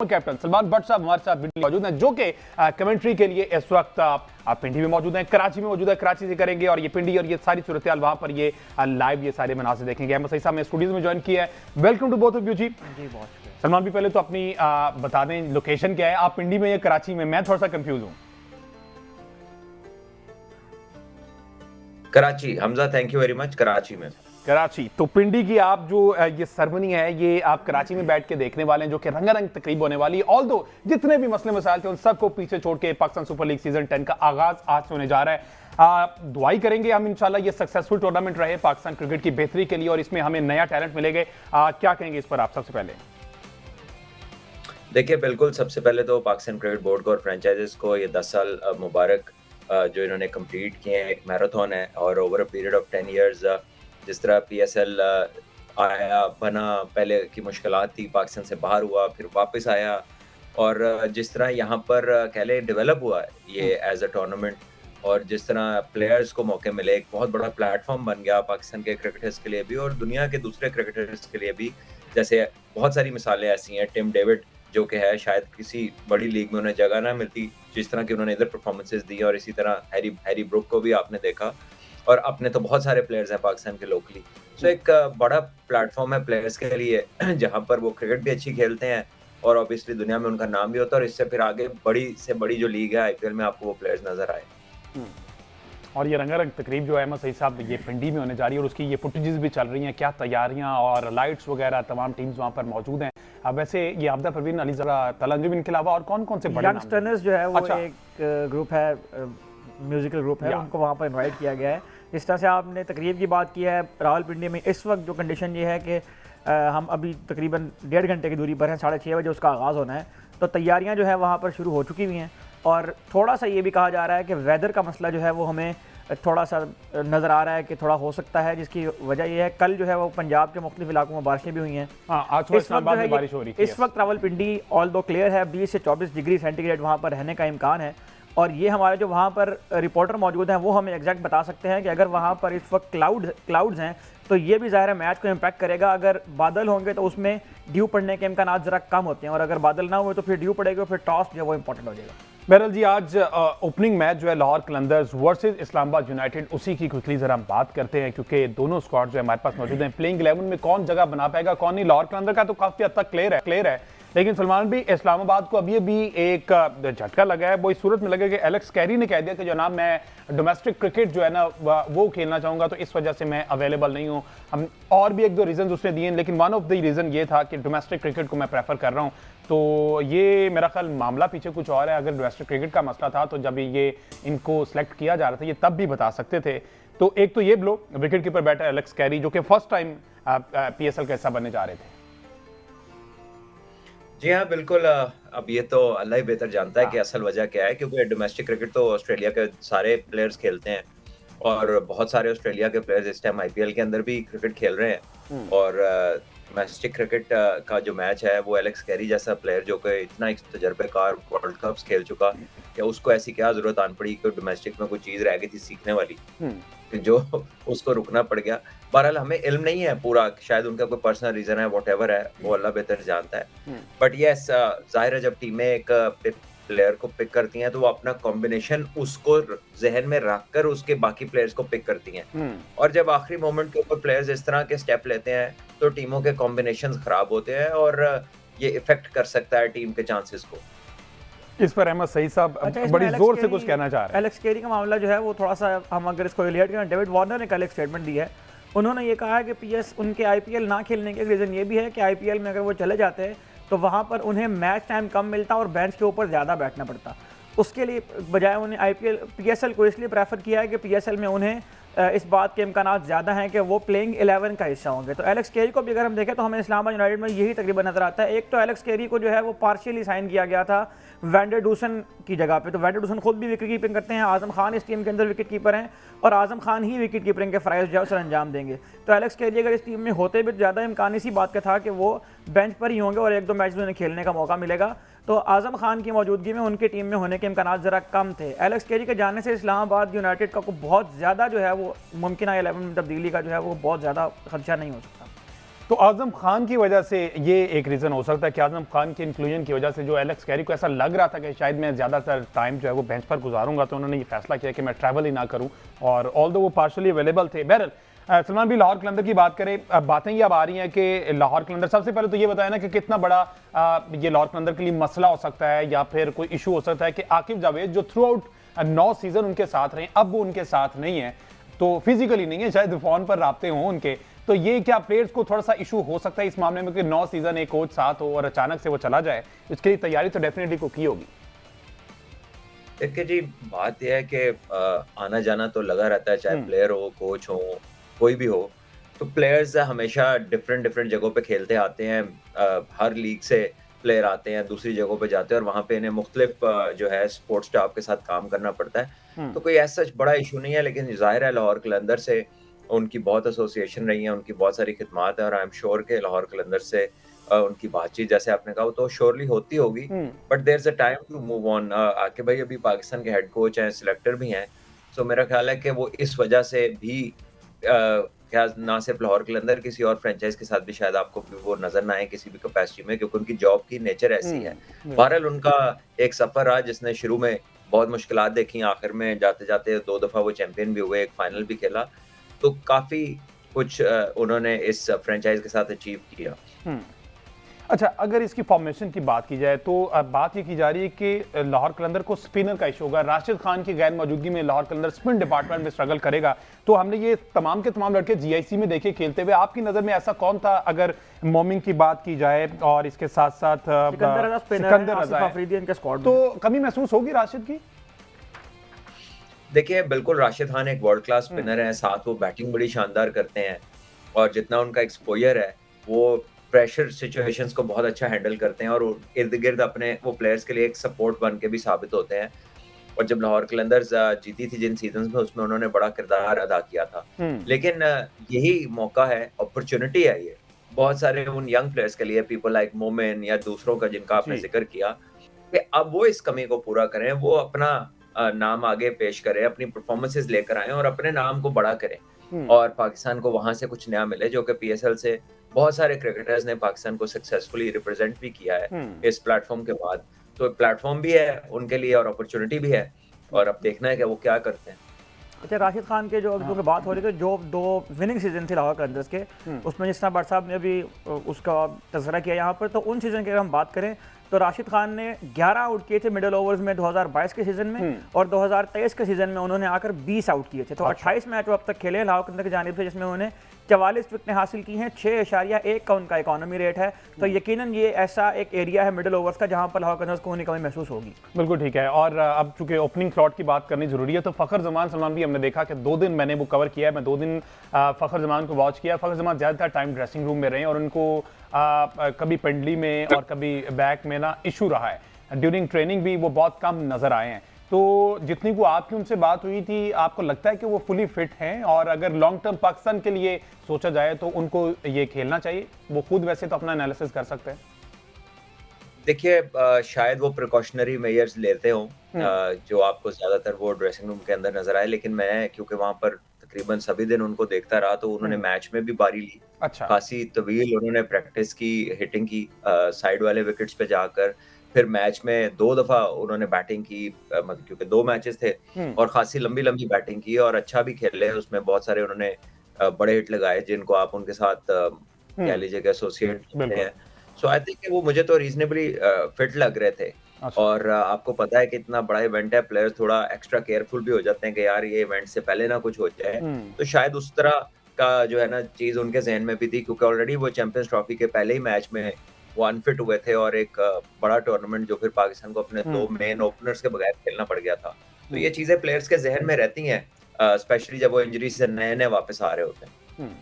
Captain Salman Bhatt साहब हमारे साथ मौजूद हैं जो कि कमेंट्री के लिए इस वक्त आप पिंडी में मौजूद हैं, कराची में मौजूद है, कराची से करेंगे और ये पिंडी और ये सारी सूरत वहां पर ये लाइव ये सारे मनाज़िर देखेंगे। अहमद सईद साहब ने स्टूडियोज में ज्वाइन किया है। Welcome to both of you ji. बहुत सलमान भी पहले तो अपनी बता दें लोकेशन क्या है, आप पिंडी में या कराची में? मैं थोड़ा सा कंफ्यूज हूँ। Karachi. Hamza thank you very much. Karachi में। कराची तो पिंडी की आप जो ये सरमनी है ये आप कराची में बैठ के देखने वाले हैं जो कि रंगारंग तकरीब होने वाली है। ऑल्दो जितने भी मसले मसाइल थे उन सबको पीछे छोड़ के पाकिस्तान सुपर लीग सीजन 10 का आगाज आज से होने जा रहा है। दुआई करेंगे हम इंशाल्लाह ये सक्सेसफुल टूर्नामेंट रहे पाकिस्तान क्रिकेट की बेहतरी के लिए और इसमें हमें नया टैलेंट मिलेगा। क्या कहेंगे इस पर आप सबसे पहले? देखिए बिल्कुल, सबसे पहले तो पाकिस्तान क्रिकेट बोर्ड को और फ्रेंचाइजेस को ये 10 साल मुबारक जो इन्होंने कंप्लीट किए हैं। एक मैराथन है और over a period of 10 years जिस तरह PSL आया बना, पहले की मुश्किलात थी, पाकिस्तान से बाहर हुआ, फिर वापस आया और जिस तरह यहाँ पर कह लें डेवलप हुआ है ये एज अ टूर्नामेंट और जिस तरह प्लेयर्स को मौके मिले, एक बहुत बड़ा प्लेटफॉर्म बन गया पाकिस्तान के क्रिकेटर्स के लिए भी और दुनिया के दूसरे क्रिकेटर्स के लिए भी। जैसे बहुत सारी मिसालें ऐसी हैं, टिम डेविड जो कि है शायद किसी बड़ी लीग में उन्हें जगह ना मिलती जिस तरह की उन्होंने इधर परफॉर्मेंसेस दी और इसी तरह हैरी ब्रुक को भी आपने देखा और अपने तो बहुत सारे प्लेयर्स हैं पाकिस्तान के लोकली। सो एक बड़ा प्लेटफॉर्म है प्लेयर्स के लिए जहां पर वो क्रिकेट भी अच्छी खेलते हैं और ऑब्वियसली दुनिया में उनका नाम भी होता है और इससे फिर आगे बड़ी से बड़ी जो लीग है IPL में आपको वो प्लेयर्स नजर आए। और ये रंगारंग तकरीब जो है अहमद सईद साहब ये पिंडी में होने जा रही है और उसकी ये फुटेजेस भी चल रही हैं, क्या तैयारियां और लाइट्स वगैरह तमाम टीम्स वहां पर मौजूद हैं। अब वैसे ये आपदा परवीन अली जरा तलंजुम इनके अलावा और कौन कौन से बड़े यंगस्टर्स जो है वो अच्छा। एक ग्रुप है, म्यूजिकल ग्रुप है, उनको वहाँ पर इनवाइट किया गया है। जिस तरह से आपने तकरीब की बात की है, रावलपिंडी में इस वक्त जो कंडीशन ये है कि हम अभी तकरीबन 1.5 घंटे की दूरी पर हैं, 6:30 बजे उसका आगाज़ होना है, तो तैयारियां जो है वहाँ पर शुरू हो चुकी हुई हैं और थोड़ा सा ये भी कहा जा रहा है कि वेदर का मसला जो है वो हमें थोड़ा सा नज़र आ रहा है कि थोड़ा हो सकता है, जिसकी वजह यह है कल जो है वो पंजाब के मुख्तलिफ इलाकों में बारिशें भी हुई हैं। इस वक्त रावलपिंडी ऑल दो क्लियर है, 20 से 24 डिग्री सेंटीग्रेड वहाँ पर रहने का इम्कान है और ये हमारे जो वहाँ पर रिपोर्टर मौजूद हैं वो हमें एग्जैक्ट बता सकते हैं कि अगर वहाँ पर इस वक्त क्लाउड्स हैं तो ये भी ज़ाहिर है मैच को इम्पैक्ट करेगा। अगर बादल होंगे तो उसमें ड्यू पड़ने के इम्कान ज़रा कम होते हैं और अगर बादल ना हुए तो फिर ड्यू पड़ेगा, फिर टॉस जो है वो इंपॉर्टेंट हो जाएगा। बहरहाल जी आज ओपनिंग मैच जो है लाहौर कलंदर्स वर्सेस इस्लामाबाद यूनाइटेड, उसी की क्विकली जरा हम बात करते हैं क्योंकि दोनों स्क्वाड जो है हमारे पास मौजूद हैं। प्लेइंग 11 में कौन जगह बना पाएगा कौन नहीं, लाहौर कलंदर का तो काफी हद तक क्लियर है लेकिन सलमान भी इस्लामाबाद को अभी एक झटका लगा है। वो इस सूरत में लगा कि एलेक्स कैरी ने कह दिया कि जनाब मैं डोमेस्टिक क्रिकेट जो है ना वो खेलना चाहूंगा तो इस वजह से मैं अवेलेबल नहीं हूं। हम और भी 1-2 रीजन उसने दिए लेकिन वन ऑफ द रीजन ये था कि डोमेस्टिक क्रिकेट को मैं प्रेफर कर रहा हूं। तो ये मेरा ख्याल मामला पीछे कुछ और है। अगर डोमेस्टिक क्रिकेट का मसला था तो जब ये इनको सेलेक्ट किया जा रहा था ये तब भी बता सकते थे। तो एक तो ये ब्लो विकेट कीपर बैठा एलेक्स कैरी जो कि फर्स्ट टाइम PSL का हिस्सा बनने जा रहे थे। जी हाँ बिल्कुल। अब ये तो अल्लाह ही बेहतर जानता है कि असल वजह क्या है, क्योंकि डोमेस्टिक क्रिकेट तो ऑस्ट्रेलिया के सारे प्लेयर्स खेलते हैं और बहुत सारे ऑस्ट्रेलिया के प्लेयर्स इस टाइम IPL के अंदर भी क्रिकेट खेल रहे हैं और डोमेस्टिक क्रिकेट का जो मैच है वो एलेक्स कैरी जैसा प्लेयर जो कि इतना एक तजर्बेकार वर्ल्ड कप्स खेल चुका कि उसको ऐसी क्या जरूरत आन पड़ी कि डोमेस्टिक में कोई चीज रह गई थी सीखने वाली कि जो उसको रुकना पड़ गया। बहरहाल हमें इल्म नहीं है पूरा, शायद उनका कोई पर्सनल रीजन है, व्हाटएवर है, वो अल्लाह बेहतर जानता है। बट यस जाहिर है जब टीमें एक प्लेयर को पिक करती हैं तो वो अपना कॉम्बिनेशन उसको जहन में रखकर उसके बाकी प्लेयर्स को पिक करती हैं और जब आखिरी मोमेंट के ऊपर प्लेयर्स इस तरह के स्टेप लेते हैं तो टीमों के कॉम्बिनेशंस खराब होते हैं और ये इफेक्ट कर सकता है टीम के चांसेस को। इस पर अहमद सईद साहब बड़ी जोर से कुछ कहना चाह रहे हैं। एलेक्स कैरी का मामला जो है वो थोड़ा सा हम अगर इसको रिलेट करें, डेविड वार्नर ने कल एक स्टेटमेंट दी है। उन्होंने ये कहा है कि उनके IPL ना खेलने के रीज़न ये भी है कि IPL में अगर वो चले जाते हैं तो वहाँ पर उन्हें मैच टाइम कम मिलता और बेंच के ऊपर ज़्यादा बैठना पड़ता। उसके लिए बजाय उन्हें PSL को इसलिए प्रेफर किया है कि PSL में उन्हें इस बात के इम्कान ज़्यादा हैं कि वो प्लेइंग 11 का हिस्सा होंगे। तो एलेक्स कैरी को भी अगर हम देखें तो हमें इस्लामाबाद यूनाइटेड में यही तकरीबन नजर आता है। एक तो एलेक्स कैरी को जो है वो पार्शियली साइन किया गया था वैंडर डूसन की जगह पे, तो वैंडर डूसन खुद भी विकेट कीपिंग करते हैं, आजम खान इस टीम के अंदर विकेट कीपर हैं और आजम खान ही विकेट कीपिंग के फ़राइज़ जो है उसे अंजाम देंगे। तो एलेक्स कैरी अगर इस टीम में होते भी ज़्यादा इम्कान इसी बात का था कि वो बेंच पर ही होंगे और 1-2 मैच में उन्हें खेलने का मौका मिलेगा। तो आजम खान की मौजूदगी में उनकी टीम में होने के इम्कान ज़रा कम थे। एलेक्स कैरी के जाने से इस्लामाबाद यूनाइटेड का बहुत ज़्यादा जो है वो मुमकिन 11 में तब्दीली का जो है वो बहुत ज़्यादा खदशा नहीं हो सकता। तो आजम खान की वजह से ये एक रीज़न हो सकता है कि आजम खान के इंक्लूजन की वजह से जो एलेक्स कैरी को ऐसा लग रहा था कि शायद मैं ज़्यादातर टाइम जो है वो बेंच पर गुजारूंगा, तो उन्होंने ये फैसला किया कि मैं ट्रैवल ही ना करूं, और ऑल दो वो पार्शली अवेलेबल थे। बहरहाल सलमान भी लाहौर कलंदर की बात करें, अब बातें ये अब आ रही हैं कि लाहौर कलंदर, सबसे पहले तो ये बताया ना कि कितना बड़ा ये लाहौर कलंदर के लिए मसला हो सकता है या फिर कोई इशू हो सकता है कि आकिब जावेद जो थ्रू आउट 9 सीजन उनके साथ रहे, अब वो उनके साथ नहीं है, तो फिजिकली नहीं है, शायद फोन पर राब्ते हों उनके, तो ये क्या प्लेयर्स को थोड़ा सा इशू हो सकता है इस मामले में कि 9 सीजन एक कोच साथ हो और अचानक से वो चला जाए? इसके लिए तैयारी तो डेफिनेटली को की होगी। देखिए जी, बात यह है कि आना जाना तो लगा रहता है, चाहे प्लेयर हो, कोच हो, कोई भी हो। तो प्लेयर्स हमेशा डिफरेंट डिफरेंट जगहों पे खेलते आते हैं। हर लीग से प्लेयर आते हैं, दूसरी जगहों पे जाते हैं और वहाँ पे इन्हें मुख्तलिफ जो है स्पोर्ट्स स्टाफ के साथ काम करना पड़ता है। तो कोई ऐसा सच बड़ा इशू नहीं है, लेकिन ज़ाहिर है लाहौर कलंदर से उनकी बहुत एसोसिएशन रही है, उनकी बहुत सारी खिदमात है और आई एम श्योर के लाहौर कलंदर से उनकी बातचीत जैसे आपने कहा तो श्योरली होती होगी। But there is a time to move on. आके भाई अभी पाकिस्तान के हेड कोच हैं, सिलेक्टर भी हैं, सो मेरा ख्याल है कि वो इस वजह से भी क्या ना सिर्फ लाहौर कलंदर, किसी और फ्रेंचाइज के साथ भी शायद आपको वो नजर ना आए किसी भी कैपेसिटी में, क्योंकि उनकी जॉब की नेचर ऐसी है। बहरहाल उनका एक सफर रहा जिसने शुरू में बहुत मुश्किलात देखी, आखिर में जाते जाते 2 दफा वो चैंपियन भी हुए, एक फाइनल भी खेला, तो काफी कुछ उन्होंने इस फ्रेंचाइज के साथ अचीव किया। अच्छा, अगर इसकी फॉर्मेशन की बात की जाए तो बात ये की जा रही है कि लाहौर कलंदर को स्पिनर का इशू होगा, राशिद खान की गैर मौजूदगी में लाहौर कलंदर स्पिन डिपार्टमेंट में स्ट्रगल करेगा। तो हमने ये तमाम के तमाम लड़के जीआईसी में देखे खेलते हुए, आपकी नजर में ऐसा कौन था अगर मोमिन की बात की जाए और इसके साथ साथ सिकंदर रजा अफरीदी के स्क्वाड में, तो कमी महसूस होगी राशिद की? देखिए बिल्कुल, राशिद खान एक वर्ल्ड क्लास स्पिनर है, साथ वो बैटिंग बड़ी शानदार करते हैं और जितना उनका एक्सपोजर है वो प्रेशर सिचुएशंस को बहुत अच्छा हैंडल करते हैं और इर्द गिर्द अपने वो प्लेयर्स के लिए एक सपोर्ट बन के भी साबित होते हैं। और जब लाहौर कलंदर्स जीती थी जिन सीजन में, उसमें उन्होंने बड़ा किरदार अदा किया था। लेकिन यही मौका है, अपॉर्चुनिटी है ये बहुत सारे उन यंग प्लेयर्स के लिए, पीपल लाइक मोमिन या दूसरों का जिनका आपने जिक्र किया, कि अब वो इस कमी को पूरा करें, वो अपना नाम आगे पेश करें, अपनी परफॉर्मेंसेस लेकर आए और अपने नाम को बड़ा करें और पाकिस्तान को वहां से कुछ नया मिले, जो कि पीएसएल से बहुत सारे क्रिकेटर्स ने पाकिस्तान को सक्सेसफुली रिप्रेजेंट भी किया है इस प्लेटफॉर्म के बाद। तो प्लेटफॉर्म भी है उनके लिए और अपॉर्चुनिटी भी है, और अब देखना है कि वो क्या करते हैं। अच्छा, राशिद खान के जो बात हो रही थी, जो 2 विनिंग सीजन थे लाहौर कलंदर्स के, उसमें जिस तरह भट्ट साहब ने भी उसका तज़किरा किया यहाँ पर, तो उन सीजन के अगर हम बात करें तो राशिद खान ने 11 आउट किए थे मिडिल ओवर्स में 2022 के सीजन में, और 2023 के सीजन में उन्होंने आकर 20 आउट किए थे। तो 28 मैच वो अब तक खेले लाहौर कलंदर की जानिब से, जिसमें उन्होंने 44 विकेटें हासिल की हैं, 6.1 का उनका इकोनॉमी रेट है। तो यकीनन ये ऐसा एक एरिया है मिडिल ओवर्स का जहां पर लाहौर कलंदर्स को होने कमी महसूस होगी। बिल्कुल ठीक है। और अब चूंकि ओपनिंग स्लॉट की बात करनी जरूरी है, तो फखर जमान सलमान भी हमने देखा कि 2 दिन मैंने वो कवर किया है, मैं 2 दिन फखर जमान को वॉच किया। फखर जमान ज़्यादातर टाइम ड्रेसिंग रूम में रहे और उनको कभी पेंडली में और कभी बैक में ना इशू रहा है, ड्यूरिंग ट्रेनिंग भी वो बहुत कम नजर आए हैं। तो जितनी को आपकी उनसे बात हुई थी, आपको लगता है कि वो फुली फिट हैं, और अगर लॉन्ग टर्म पाकिस्तान के लिए सोचा जाए तो उनको ये खेलना चाहिए? वो खुद वैसे तो अपना एनालिसिस कर सकते हैं। देखिए शायद वो प्रिकॉशनरी मेजर्स लेते हों जो आपको ज्यादातर वो ड्रेसिंग रूम के अंदर नजर आए, लेकिन मैं क्योंकि वहां पर तकरीबन सभी दिन उनको देखता रहा, तो उन्होंने मैच में भी बारी ली। अच्छा, खासी तवील उन्होंने प्रैक्टिस की, हिटिंग की साइड वाले विकेट्स पे जाकर, फिर मैच में 2 दफा उन्होंने बैटिंग की, मतलब क्योंकि 2 मैचेस थे और खासी लंबी लंबी बैटिंग की और अच्छा भी खेले। उसमें बहुत सारे उन्होंने बड़े हिट लगाए जिनको आप उनके साथ कह लीजिए कि एसोसिएट करते हैं। सो आई थिंक वो मुझे तो रीजनेबली फिट लग रहे थे। और आपको पता है कि इतना बड़ा इवेंट है, प्लेयर्स थोड़ा एक्स्ट्रा केयरफुल भी हो जाते हैं कि यार ये इवेंट से पहले ना कुछ हो जाए। तो शायद उस तरह का जो है ना चीज उनके जहन में भी थी, क्योंकि ऑलरेडी वो चैंपियंस ट्रॉफी के पहले ही मैच में वो अनफिट हुए थे और एक बड़ा टूर्नामेंट जो फिर पाकिस्तान को अपने 2 मेन ओपनर्स के बगैर खेलना पड़ गया था। तो ये चीजें प्लेयर्स के जहन में रहती हैं, स्पेशली जब वो इंजरी से नए नए वापस आ रहे होते हैं।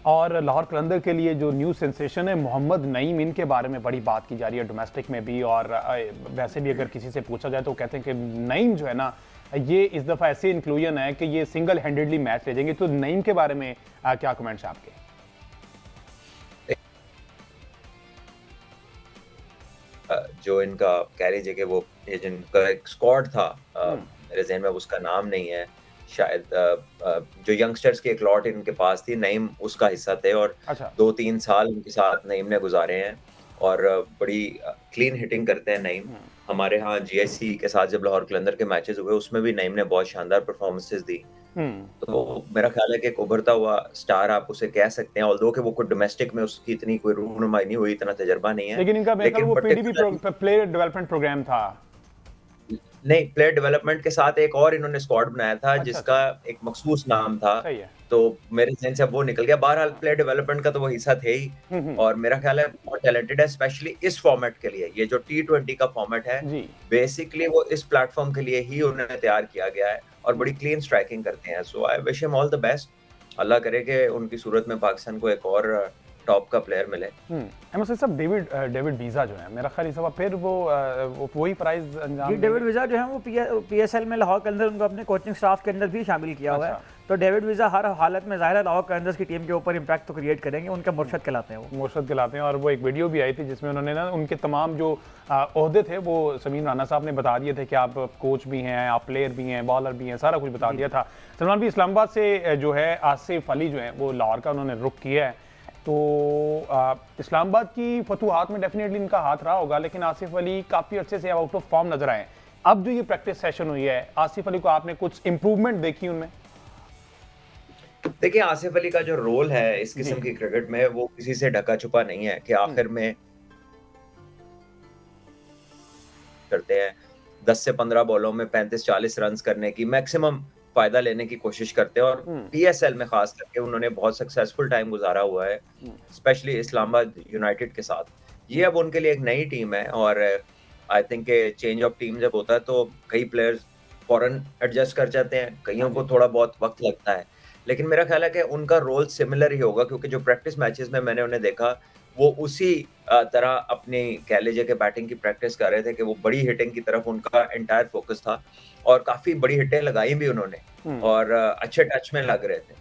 और लाहौर कलंदर के लिए जो न्यू सेंसेशन है मोहम्मद नईम, इनके बारे में बड़ी बात की जा रही है डोमेस्टिक में भी, और वैसे भी अगर किसी से पूछा जाए तो कहते हैं कि नईम जो है ना, ये इस दफ़ा ऐसे इंक्लूजन है कि ये सिंगल हैंडेडली मैच ले जाएंगे। तो नईम के बारे में क्या कमेंट्स हैं आपके? जो इनका कह लीजिए कि वो जिनका एक स्क्वाड था, मेरे जहन में उसका नाम नहीं है, शायद जो यंगस्टर्स की एक लॉट इनके पास थी, नईम उसका हिस्सा थे और अच्छा 2-3 साल उनके साथ नईम ने गुजारे हैं और बड़ी क्लीन हिटिंग करते हैं नईम। हमारे यहाँ जीआईसी के साथ जब लाहौर कलंदर के मैचेस हुए उसमें भी नईम ने बहुत शानदार परफॉर्मेंसेस दी। तो मेरा ख्याल है कि एक उभरता हुआ स्टार आप उसे कह सकते हैं, ऑल्दो कि वो कोई डोमेस्टिक में उसकी इतनी कोई रूनुमाई नहीं हुई, इतना तजर्बा नहीं है। लेकिन इनका मेरे ख्याल लेकिन वो PDP particularly player development program था। नहीं, प्लेयर डेवलपमेंट के साथ एक और इन्होंने स्क्वाड बनाया था अच्छा जिसका अच्छा एक मखसूस नाम था, सही है। तो मेरे ज़हन से अब वो निकल गया। बहरहाल प्लेयर डेवलपमेंट का तो वो हिस्सा थे ही हम्म। और मेरा ख्याल है बहुत टैलेंटेड है, स्पेशली इस फॉर्मेट के लिए। ये जो टी20 का फॉर्मेट है, जी बेसिकली वो इस प्लेटफॉर्म के लिए ही उन्हें तैयार किया गया है और बड़ी क्लीन स्ट्राइकिंग करते हैं। So I wish him all the best. Allah करे कि उनकी सूरत में पाकिस्तान को एक और टॉप का प्लेयर मिले। एमएस साहब डेविड वीजा जो है मेरा ख्याल इस दफा फिर वो वही प्राइज अंजाम जी डेविड वीज़ा जो है वो पीएसएल में लाहौर के अंदर उनको अपने कोचिंग स्टाफ के अंदर भी शामिल किया हुआ है। अच्छा। तो डेविड वीज़ा हर हालत में ज़ाहिर है लाहौर कलंदर्स की टीम के ऊपर इम्पैक्ट तो क्रिएट करेंगे, उनका मुर्शद कहलाते हैं वो। मुर्शद दिलाते हैं और वो एक वीडियो भी आई थी जिसमें उन्होंने ना उनके तमाम जो ओहदे थे वो समीम राना साहब ने बता दिए थे कि आप कोच भी हैं, आप प्लेयर भी हैं, बॉलर भी हैं, सारा कुछ बता दिया था। सलमान भी इस्लामाबाद से जो है आसिफ अली जो है वो लाहौर का उन्होंने रुख किया है, तो इस्लामाबाद की फतूहात में डेफिनेटली इनका हाथ रहा होगा, लेकिन आसिफ अली काफ़ी अच्छे से आउट ऑफ फॉर्म नजर आए। अब जो ये प्रैक्टिस सेशन हुई है, आसिफ अली को आपने कुछ इंप्रूवमेंट देखी उनमें? देखिए, आसिफ अली का जो रोल है इस किस्म की क्रिकेट में, वो किसी से ढका छुपा नहीं है कि आखिर में करते हैं 10 से 15 बॉलों में 35-40 रन्स करने की मैक्सिमम फायदा लेने की कोशिश करते हैं और पीएसएल में खास करके उन्होंने बहुत सक्सेसफुल टाइम गुजारा हुआ है, स्पेशली इस्लामाबाद यूनाइटेड के साथ। ये अब उनके लिए एक नई टीम है और I think change of team जब होता है तो कई प्लेयर्स फौरन एडजस्ट कर जाते हैं, कईयों को थोड़ा बहुत वक्त लगता है, लेकिन मेरा ख्याल है कि उनका रोल सिमिलर ही होगा क्योंकि जो प्रैक्टिस मैचेस में मैंने उन्हें देखा वो उसी तरह अपनी कह लीजिए कि बैटिंग की प्रैक्टिस कर रहे थे कि वो बड़ी हिटिंग की तरफ उनका एंटायर फोकस था और काफी बड़ी हिटें लगाई भी उन्होंने और अच्छे टच में लग रहे थे।